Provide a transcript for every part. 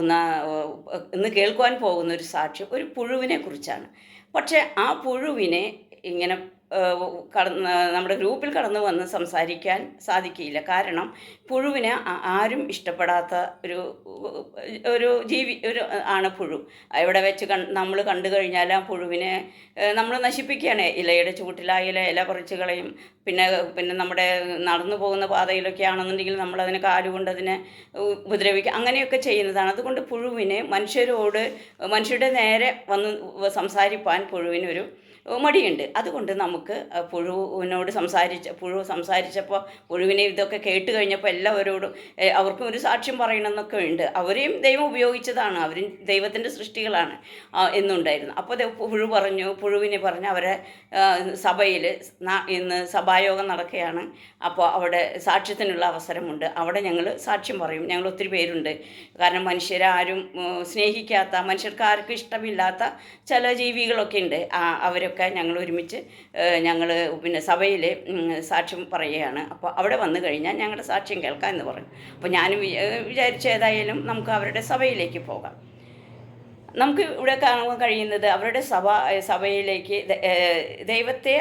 ഇന്ന് കേൾക്കുവാൻ പോകുന്ന ഒരു സാക്ഷ്യം ഒരു പുഴുവിനെ കുറിച്ചാണ്. പക്ഷേ ആ പുഴുവിനെ ഇങ്ങനെ നമ്മുടെ ഗ്രൂപ്പിൽ കടന്നു വന്ന് സംസാരിക്കാൻ സാധിക്കില്ല. കാരണം പുഴുവിനെ ആരും ഇഷ്ടപ്പെടാത്ത ഒരു ഒരു ജീവി ഒരു ആണ് പുഴു. എവിടെ വെച്ച് നമ്മൾ കണ്ടു കഴിഞ്ഞാൽ ആ പുഴുവിനെ നമ്മൾ നശിപ്പിക്കുകയാണ്. ഇലയുടെ ചൂട്ടിലായാലും ഇല പറിച്ച് കളയും. പിന്നെ പിന്നെ നമ്മുടെ നടന്നു പോകുന്ന പാതയിലൊക്കെ ആണെന്നുണ്ടെങ്കിൽ നമ്മളതിനെ കാലുകൊണ്ട് അതിനെ ഉപദ്രവിക്കുക, അങ്ങനെയൊക്കെ ചെയ്യുന്നതാണ്. അതുകൊണ്ട് പുഴുവിന് മനുഷ്യരുടെ നേരെ വന്ന് സംസാരിപ്പാൻ പുഴുവിനൊരു മടിയുണ്ട്. അതുകൊണ്ട് നമുക്ക് പുഴു സംസാരിച്ചപ്പോൾ പുഴുവിനെ ഇതൊക്കെ കേട്ട് കഴിഞ്ഞപ്പോൾ എല്ലാവരോടും അവർക്കും ഒരു സാക്ഷ്യം പറയണമെന്നൊക്കെ ഉണ്ട്. അവരെയും ദൈവം ഉപയോഗിച്ചതാണ്, അവരും ദൈവത്തിൻ്റെ സൃഷ്ടികളാണ് എന്നുണ്ടായിരുന്നു. അപ്പോൾ പുഴുവിനെ പറഞ്ഞു അവരെ സഭയിൽ ഇന്ന് സഭായോഗം നടക്കുകയാണ്. അപ്പോൾ അവിടെ സാക്ഷ്യത്തിനുള്ള അവസരമുണ്ട്. അവിടെ ഞങ്ങൾ സാക്ഷ്യം പറയും. ഞങ്ങൾ ഒത്തിരി പേരുണ്ട്. കാരണം മനുഷ്യരാരും സ്നേഹിക്കാത്ത, മനുഷ്യർക്ക് ആർക്കും ഇഷ്ടമില്ലാത്ത ചില ജീവികളൊക്കെ ഉണ്ട്. അവരൊക്കെ ഞങ്ങൾ ഒരുമിച്ച് പിന്നെ സഭയിൽ സാക്ഷ്യം പറയുകയാണ്. അപ്പോൾ അവിടെ വന്നു കഴിഞ്ഞാൽ ഞങ്ങളുടെ സാക്ഷ്യം കേൾക്കാം എന്ന് പറഞ്ഞു. അപ്പോൾ ഞാനും വിചാരിച്ചു ഏതായാലും നമുക്ക് അവരുടെ സഭയിലേക്ക് പോകാം. നമുക്ക് ഇവിടെ കാണാൻ കഴിയുന്നത് അവരുടെ സഭയിലേക്ക് ദൈവത്തെ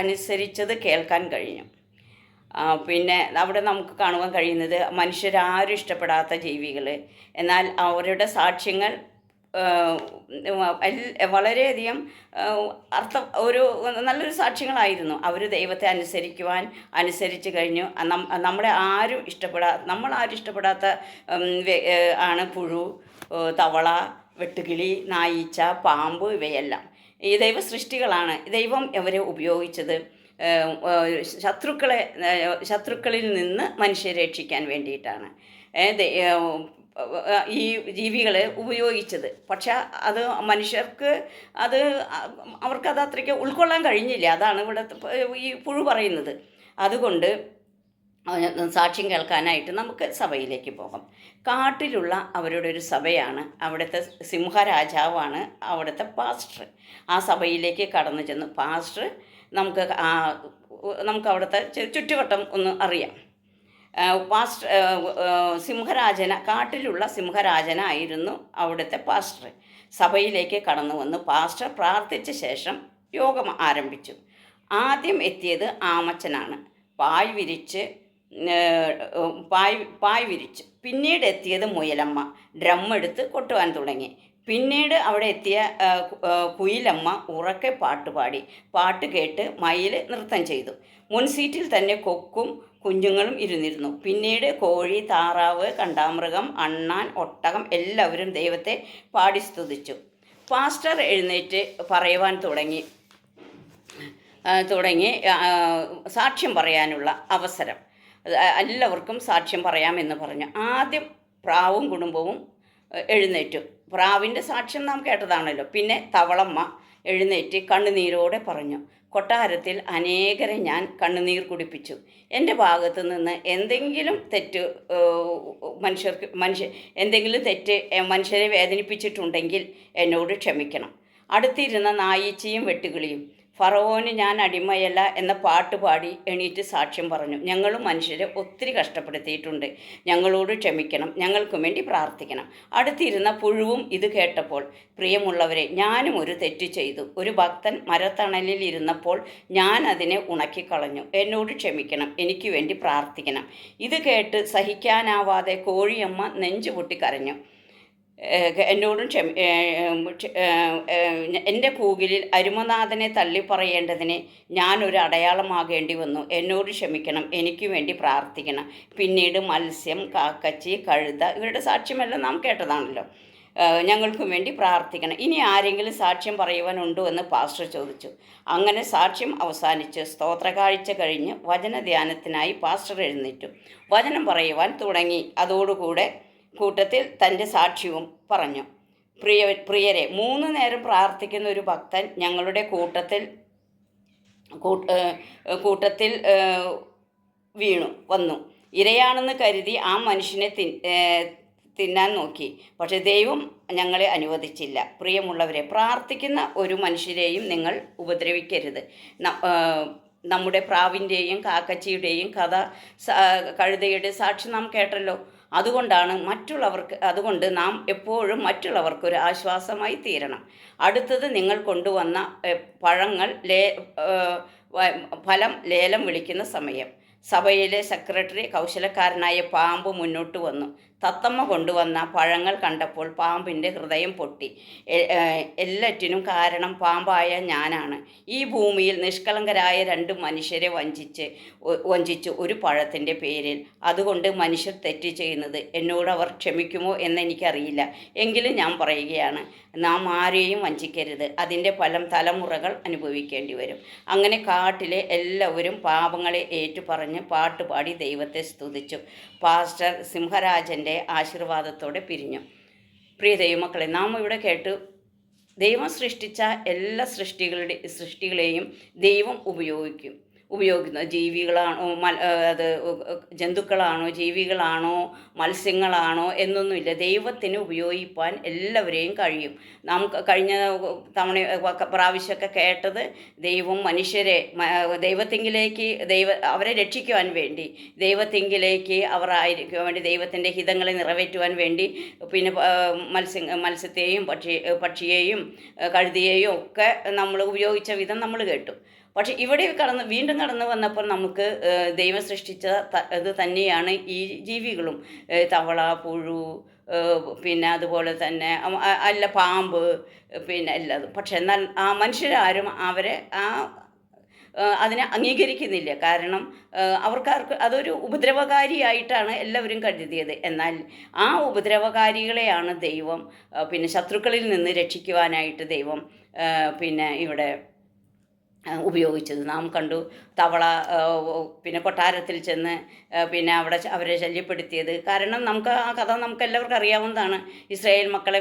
അനുസരിച്ചത് കേൾക്കാൻ കഴിഞ്ഞു. പിന്നെ അവിടെ നമുക്ക് കാണുവാൻ കഴിയുന്നത് മനുഷ്യരാരും ഇഷ്ടപ്പെടാത്ത ജീവികൾ, എന്നാൽ അവരുടെ സാക്ഷ്യങ്ങൾ വളരെയധികം ഒരു നല്ലൊരു സാക്ഷ്യങ്ങളായിരുന്നു. അവർ ദൈവത്തെ അനുസരിച്ച് കഴിഞ്ഞു. നമ്മളാരും ഇഷ്ടപ്പെടാത്ത ആണ് പുഴു, തവള, വെട്ടുകിളി, നായീച്ച, പാമ്പ്, ഇവയെല്ലാം ഈ ദൈവ സൃഷ്ടികളാണ്. ദൈവം അവരെ ഉപയോഗിച്ചത് ശത്രുക്കളിൽ നിന്ന് മനുഷ്യരെ രക്ഷിക്കാൻ വേണ്ടിയിട്ടാണ് ഈ ജീവികളെ ഉപയോഗിച്ചത്. പക്ഷെ അത് അവർക്കത് അത്രയ്ക്ക് ഉൾക്കൊള്ളാൻ കഴിഞ്ഞില്ല. അതാണ് ഇവിടെ ഈ പുഴു പറയുന്നത്. അതുകൊണ്ട് സാക്ഷ്യം കേൾക്കാനായിട്ട് നമുക്ക് സഭയിലേക്ക് പോകാം. കാട്ടിലുള്ള അവരുടെ ഒരു സഭയാണ്. അവിടുത്തെ സിംഹരാജാവാണ് അവിടുത്തെ പാസ്റ്റർ. ആ സഭയിലേക്ക് കടന്നു ചെന്ന് പാസ്റ്റർ നമുക്ക് അവിടുത്തെ ചുറ്റുവട്ടം ഒന്ന് അറിയാം. കാട്ടിലുള്ള സിംഹരാജനായിരുന്നു അവിടുത്തെ പാസ്റ്റർ. സഭയിലേക്ക് കടന്നു വന്ന് പാസ്റ്റർ പ്രാർത്ഥിച്ച ശേഷം യോഗം ആരംഭിച്ചു. ആദ്യം എത്തിയത് ആമച്ചനാണ്. പായ് വിരിച്ച്. പിന്നീട് എത്തിയത് മുയലമ്മ ഡ്രമ്മെടുത്ത് കൊട്ടുവാൻ തുടങ്ങി. പിന്നീട് അവിടെ എത്തിയ കുയിലമ്മ ഉറക്കെ പാട്ടുപാടി. പാട്ട് കേട്ട് മയിൽ നൃത്തം ചെയ്തു. മുൻസീറ്റിൽ തന്നെ കൊക്കും കുഞ്ഞുങ്ങളും ഇരുന്നിരുന്നു. പിന്നീട് കോഴി, താറാവ്, കണ്ടാമൃഗം, അണ്ണാൻ, ഒട്ടകം എല്ലാവരും ദൈവത്തെ പാടി സ്തുതിച്ചു. പാസ്റ്റർ എഴുന്നേറ്റ് പറയുവാൻ തുടങ്ങി സാക്ഷ്യം പറയാനുള്ള അവസരം. എല്ലാവർക്കും സാക്ഷ്യം പറയാമെന്ന് പറഞ്ഞു. ആദ്യം പ്രാവും കുടുംബവും എഴുന്നേറ്റു. പ്രാവിൻ്റെ സാക്ഷ്യം നാം കേട്ടതാണല്ലോ. പിന്നെ തവളമ്മ എഴുന്നേറ്റ് കണ്ണുനീരോടെ പറഞ്ഞു, കൊട്ടാരത്തിൽ അനേകരെ ഞാൻ കണ്ണുനീർ കുടിപ്പിച്ചു. എൻ്റെ ഭാഗത്ത് നിന്ന് എന്തെങ്കിലും തെറ്റ് മനുഷ്യരെ വേദനിപ്പിച്ചിട്ടുണ്ടെങ്കിൽ എന്നോട് ക്ഷമിക്കണം. അടുത്തിരുന്ന നായീച്ചയും വെട്ടുകിളിയും ഫറവോന് ഞാൻ അടിമയല്ല എന്ന പാട്ട് പാടി എണീറ്റ് സാക്ഷ്യം പറഞ്ഞു. ഞങ്ങളും മനുഷ്യരെ ഒത്തിരി കഷ്ടപ്പെടുത്തിയിട്ടുണ്ട്, ഞങ്ങളോട് ക്ഷമിക്കണം, ഞങ്ങൾക്ക് വേണ്ടി പ്രാർത്ഥിക്കണം. അടുത്തിരുന്ന പുഴുവും ഇത് കേട്ടപ്പോൾ, പ്രിയമുള്ളവരെ, ഞാനും ഒരു തെറ്റ് ചെയ്തു. ഒരു ഭക്തൻ മരത്തണലിൽ ഇരുന്നപ്പോൾ ഞാൻ അതിനെ ഉണക്കിക്കളഞ്ഞു. എന്നോട് ക്ഷമിക്കണം, എനിക്ക് വേണ്ടി പ്രാർത്ഥിക്കണം. ഇത് കേട്ട് സഹിക്കാനാവാതെ കോഴിയമ്മ നെഞ്ചുപൊട്ടി കരഞ്ഞു. എന്നോടും എൻ്റെ കൂകിലിൽ അരുമനാഥനെ തള്ളിപ്പറയേണ്ടതിന് ഞാനൊരു അടയാളമാകേണ്ടി വന്നു. എന്നോട് ക്ഷമിക്കണം, എനിക്ക് വേണ്ടി പ്രാർത്ഥിക്കണം. പിന്നീട് മത്സ്യം, കാക്കച്ചി, കഴുത ഇവരുടെ സാക്ഷ്യമെല്ലാം നാം കേട്ടതാണല്ലോ. ഞങ്ങൾക്കും വേണ്ടി പ്രാർത്ഥിക്കണം. ഇനി ആരെങ്കിലും സാക്ഷ്യം പറയുവാനുണ്ടോ എന്ന് പാസ്റ്റർ ചോദിച്ചു. അങ്ങനെ സാക്ഷ്യം അവസാനിച്ച് സ്തോത്രകാഴ്ച കഴിഞ്ഞ് വചനധ്യാനത്തിനായി പാസ്റ്റർ എഴുന്നേറ്റു വചനം പറയുവാൻ തുടങ്ങി. അതോടുകൂടെ കൂട്ടത്തിൽ തൻ്റെ സാക്ഷ്യവും പറഞ്ഞു. പ്രിയരെ, 3 നേരം പ്രാർത്ഥിക്കുന്ന ഒരു ഭക്തൻ ഞങ്ങളുടെ കൂട്ടത്തിൽ വന്നു. ഇരയാണെന്ന് കരുതി ആ മനുഷ്യനെ തിന്നാൻ നോക്കി. പക്ഷെ ദൈവം ഞങ്ങളെ അനുവദിച്ചില്ല. പ്രിയമുള്ളവരെ, പ്രാർത്ഥിക്കുന്ന ഒരു മനുഷ്യരെയും നിങ്ങൾ ഉപദ്രവിക്കരുത്. നമ്മുടെ പ്രാവിൻ്റെയും കാക്കച്ചിയുടെയും കഴുതയുടെ സാക്ഷി നാം കേട്ടല്ലോ. അതുകൊണ്ട് നാം എപ്പോഴും മറ്റുള്ളവർക്കൊരു ആശ്വാസമായി തീരണം. അടുത്തത് നിങ്ങൾ കൊണ്ടുവന്ന പഴങ്ങൾ ഫലം ലേലം വിളിക്കുന്ന സമയം. സഭയിലെ സെക്രട്ടറി കൗശലക്കാരനായ പാമ്പ് മുന്നോട്ട് വന്നു. തത്തമ്മ കൊണ്ടുവന്ന പഴങ്ങൾ കണ്ടപ്പോൾ പാമ്പിൻ്റെ ഹൃദയം പൊട്ടി. എല്ലാറ്റിനും കാരണം പാമ്പായ ഞാനാണ്. ഈ ഭൂമിയിൽ നിഷ്കളങ്കരായ 2 മനുഷ്യരെ വഞ്ചിച്ചു ഒരു പഴത്തിൻ്റെ പേരിൽ. അതുകൊണ്ട് മനുഷ്യർ തെറ്റ് ചെയ്യുന്നത്. എന്നോട് അവർ ക്ഷമിക്കുമോ എന്നെനിക്കറിയില്ല. എങ്കിലും ഞാൻ പറയുകയാണ്, നാം ആരെയും വഞ്ചിക്കരുത്. അതിൻ്റെ ഫലം തലമുറകൾ അനുഭവിക്കേണ്ടി വരും. അങ്ങനെ കാട്ടിലെ എല്ലാവരും പാപങ്ങളെ ഏറ്റുപറഞ്ഞ് പാട്ടുപാടി ദൈവത്തെ സ്തുതിച്ചു. പാസ്റ്റർ സിംഹരാജൻ്റെ ആശീർവാദത്തോടെ പിരിഞ്ഞു. പ്രിയ ദൈവമക്കളെ, നാം ഇവിടെ കേട്ടു, ദൈവം സൃഷ്ടിച്ച എല്ലാ സൃഷ്ടികളെയും ദൈവം ഉപയോഗിക്കുന്ന ജീവികളാണോ, അത് ജന്തുക്കളാണോ, ജീവികളാണോ, മത്സ്യങ്ങളാണോ എന്നൊന്നുമില്ല. ദൈവത്തിന് ഉപയോഗിക്കാൻ എല്ലാവരെയും കഴിയും. നാം കഴിഞ്ഞ പ്രാവശ്യമൊക്കെ കേട്ടത്, ദൈവം മനുഷ്യരെ അവരെ രക്ഷിക്കുവാൻ വേണ്ടി, ദൈവത്തിങ്കിലേക്ക് ആയിരിക്കുവാൻ വേണ്ടി, ദൈവത്തിൻ്റെ ഹിതങ്ങളെ നിറവേറ്റുവാൻ വേണ്ടി, പിന്നെ മത്സ്യത്തെയും പക്ഷിയെയും കഴുതിയെയും ഒക്കെ നമ്മൾ ഉപയോഗിച്ച വിധം നമ്മൾ കേട്ടു. പക്ഷെ ഇവിടെ വീണ്ടും കടന്നു വന്നപ്പോൾ നമുക്ക് ദൈവം സൃഷ്ടിച്ച ഇത് തന്നെയാണ് ഈ ജീവികളും. തവള, പുഴു, പിന്നെ അതുപോലെ തന്നെ പാമ്പ്, പിന്നെ എല്ലാതും. പക്ഷെ എന്നാൽ ആ മനുഷ്യരാരും അതിനെ അംഗീകരിക്കുന്നില്ല. കാരണം അവർക്കാർക്ക് അതൊരു ഉപദ്രവകാരിയായിട്ടാണ് എല്ലാവരും കരുതിയത്. എന്നാൽ ആ ഉപദ്രവകാരികളെയാണ് ദൈവം പിന്നെ ശത്രുക്കളിൽ നിന്ന് രക്ഷിക്കുവാനായിട്ട് ദൈവം പിന്നെ ഇവിടെ ഉപയോഗിച്ചത്. നാം കണ്ടു, തവള പിന്നെ കൊട്ടാരത്തിൽ ചെന്ന് പിന്നെ അവരെ ശല്യപ്പെടുത്തിയത്. കാരണം ആ കഥ നമുക്ക് എല്ലാവർക്കും അറിയാവുന്നതാണ്. ഇസ്രായേൽ മക്കളെ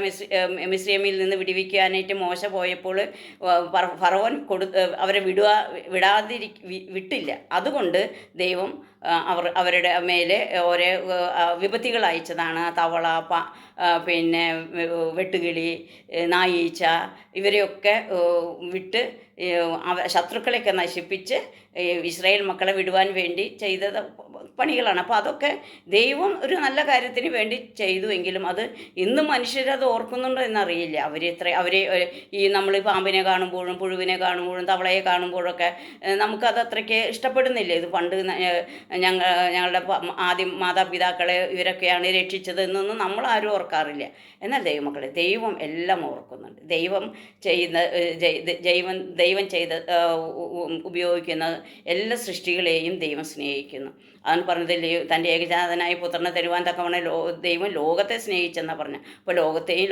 മിസ്രയീമിൽ നിന്ന് വിടുവിക്കാനായിട്ട് മോശ പോയപ്പോൾ ഫറവോൻ അവരെ വിട്ടില്ല. അതുകൊണ്ട് ദൈവം അവരുടെ മേലെ ഓരോ വിപത്തുകൾ അയച്ചതാണ്. തവള, പിന്നെ വെട്ടുകിളി, നായീച്ച, ഇവരെയൊക്കെ വിട്ട് ശത്രുക്കളെയൊക്കെ നശിപ്പിച്ച് ഇസ്രായേൽ മക്കളെ വിടുവാൻ വേണ്ടി ചെയ്ത പണികളാണ്. അപ്പോൾ അതൊക്കെ ദൈവം ഒരു നല്ല കാര്യത്തിന് വേണ്ടി ചെയ്തുവെങ്കിലും അത് ഇന്ന് മനുഷ്യരത് ഓർക്കുന്നുണ്ടോ എന്നറിയില്ല. അവരെ നമ്മൾ പാമ്പിനെ കാണുമ്പോഴും പുഴുവിനെ കാണുമ്പോഴും തവളയെ കാണുമ്പോഴൊക്കെ നമുക്കത് അത്രയ്ക്ക് ഇഷ്ടപ്പെടുന്നില്ല. ഇത് പണ്ട് ഞങ്ങളുടെ ആദ്യം മാതാപിതാക്കളെ ഇവരൊക്കെയാണ് രക്ഷിച്ചത് എന്നൊന്നും നമ്മളാരും ഓർക്കാറില്ല. എന്നാൽ ദൈവമക്കളെ, ദൈവം എല്ലാം ഓർക്കുന്നുണ്ട്. ദൈവം ഉപയോഗിക്കുന്ന എല്ലാ സൃഷ്ടികളെയും ദൈവം സ്നേഹിക്കുന്നു. അതാണ് പറഞ്ഞത്, തൻ്റെ ഏകജാതനായ പുത്രനെ തരുവാൻ തക്കവണ്ണം ദൈവം ലോകത്തെ സ്നേഹിച്ചെന്നാണ് പറഞ്ഞത്. അപ്പോൾ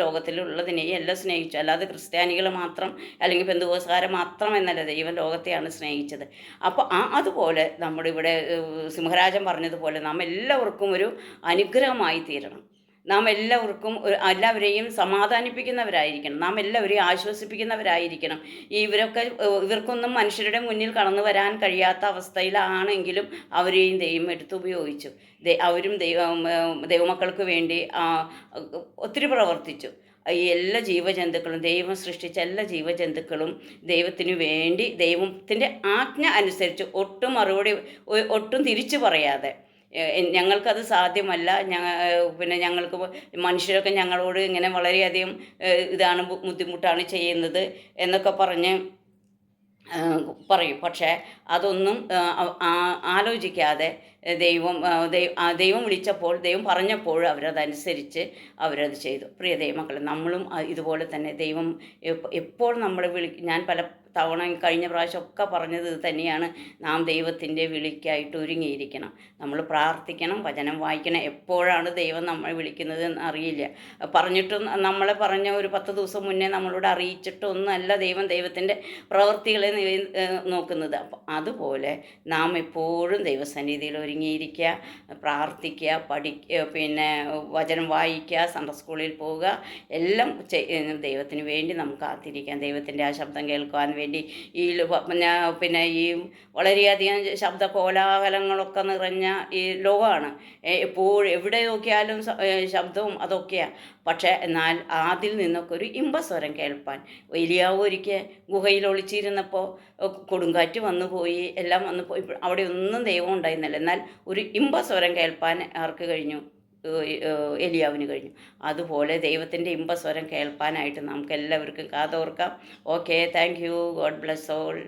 ലോകത്തിലുള്ളതിനെയും എല്ലാം സ്നേഹിച്ചു. അല്ലാതെ ക്രിസ്ത്യാനികൾ മാത്രം അല്ലെങ്കിൽ പെന്തക്കോസ്തുകാരെ മാത്രം എന്നല്ല, ദൈവം ലോകത്തെയാണ് സ്നേഹിച്ചത്. അപ്പോൾ അതുപോലെ നമ്മുടെ ഇവിടെ സിംഹരാജൻ പറഞ്ഞതുപോലെ നാം എല്ലാവർക്കും ഒരു അനുഗ്രഹമായി തീരണം. നാം എല്ലാവരെയും സമാധാനിപ്പിക്കുന്നവരായിരിക്കണം. നാം എല്ലാവരെയും ആശ്വസിപ്പിക്കുന്നവരായിരിക്കണം. ഇവർക്കൊന്നും മനുഷ്യരുടെ മുന്നിൽ കടന്നു വരാൻ കഴിയാത്ത അവസ്ഥയിലാണെങ്കിലും അവരെയും ദൈവം ഉപയോഗിച്ചു. അവരും ദൈവമക്കൾക്ക് വേണ്ടി ഒത്തിരി പ്രവർത്തിച്ചു. ഈ എല്ലാ ജീവജന്തുക്കളും, ദൈവം സൃഷ്ടിച്ച എല്ലാ ജീവജന്തുക്കളും ദൈവത്തിന് വേണ്ടി ദൈവത്തിൻ്റെ ആജ്ഞ അനുസരിച്ച് ഒട്ടും തിരിച്ചു പറയാതെ, ഞങ്ങൾക്കത് സാധ്യമല്ല, പിന്നെ ഞങ്ങൾക്ക് മനുഷ്യരൊക്കെ ഞങ്ങളോട് ഇങ്ങനെ വളരെയധികം ബുദ്ധിമുട്ടാണ് ചെയ്യുന്നത് എന്നൊക്കെ പറയും. പക്ഷേ അതൊന്നും ആലോചിക്കാതെ ദൈവം വിളിച്ചപ്പോൾ, ദൈവം പറഞ്ഞപ്പോൾ അവരതനുസരിച്ച് അവരത് ചെയ്തു. പ്രിയ ദൈവമക്കളെ, നമ്മളും ഇതുപോലെ തന്നെ ദൈവം എപ്പോൾ നമ്മളെ ഞാൻ പല തവണ കഴിഞ്ഞ പ്രാവശ്യമൊക്കെ പറഞ്ഞത് ഇത് തന്നെയാണ്. നാം ദൈവത്തിൻ്റെ വിളിക്കായിട്ട് ഒരുങ്ങിയിരിക്കണം. നമ്മൾ പ്രാർത്ഥിക്കണം, വചനം വായിക്കണം. എപ്പോഴാണ് ദൈവം നമ്മളെ വിളിക്കുന്നത് എന്ന് അറിയില്ല. നമ്മളെ പറഞ്ഞ ഒരു 10 ദിവസം മുന്നേ നമ്മളോട് അറിയിച്ചിട്ടൊന്നുമല്ല ദൈവത്തിൻ്റെ പ്രവൃത്തികളെ നോക്കുന്നത്. അപ്പം അതുപോലെ നാം എപ്പോഴും ദൈവസന്നിധിയിൽ ഒരുങ്ങിയിരിക്കുക, പ്രാർത്ഥിക്കുക, പഠിക്കുക, പിന്നെ വചനം വായിക്കുക, സൺഡേ സ്കൂളിൽ പോവുക, എല്ലാം ദൈവത്തിന് വേണ്ടി നമുക്ക് കാത്തിരിക്കാം. ദൈവത്തിൻ്റെ ആ ശബ്ദം കേൾക്കുവാൻ വേണ്ടി പിന്നെ ഈ വളരെയധികം ശബ്ദ കോലാഹലങ്ങളൊക്കെ നിറഞ്ഞ ഈ ലോകമാണ്. എവിടെ നോക്കിയാലും ശബ്ദവും അതൊക്കെയാണ്. പക്ഷേ എന്നാൽ അതിൽ നിന്നൊക്കെ ഒരു ഇമ്പസ്വരം കേൾപ്പാൻ, ഏലിയാവ് ഒരിക്കൽ ഗുഹയിൽ ഒളിച്ചിരുന്നപ്പോൾ കൊടുങ്കാറ്റ് വന്നുപോയി, എല്ലാം വന്നുപോയി. അവിടെ ഒന്നും ദൈവം ഉണ്ടായിരുന്നില്ല. എന്നാൽ ഒരു ഇമ്പസ്വരം കേൾപ്പാൻ ആർക്ക് കഴിഞ്ഞു? എലിയാവിന് കഴിഞ്ഞു. അതുപോലെ ദൈവത്തിൻ്റെ ഇമ്പസ്വരം കേൾപ്പാനായിട്ട് നമുക്ക് എല്ലാവർക്കും കാതോർക്കാം. Okay, thank you. God bless all.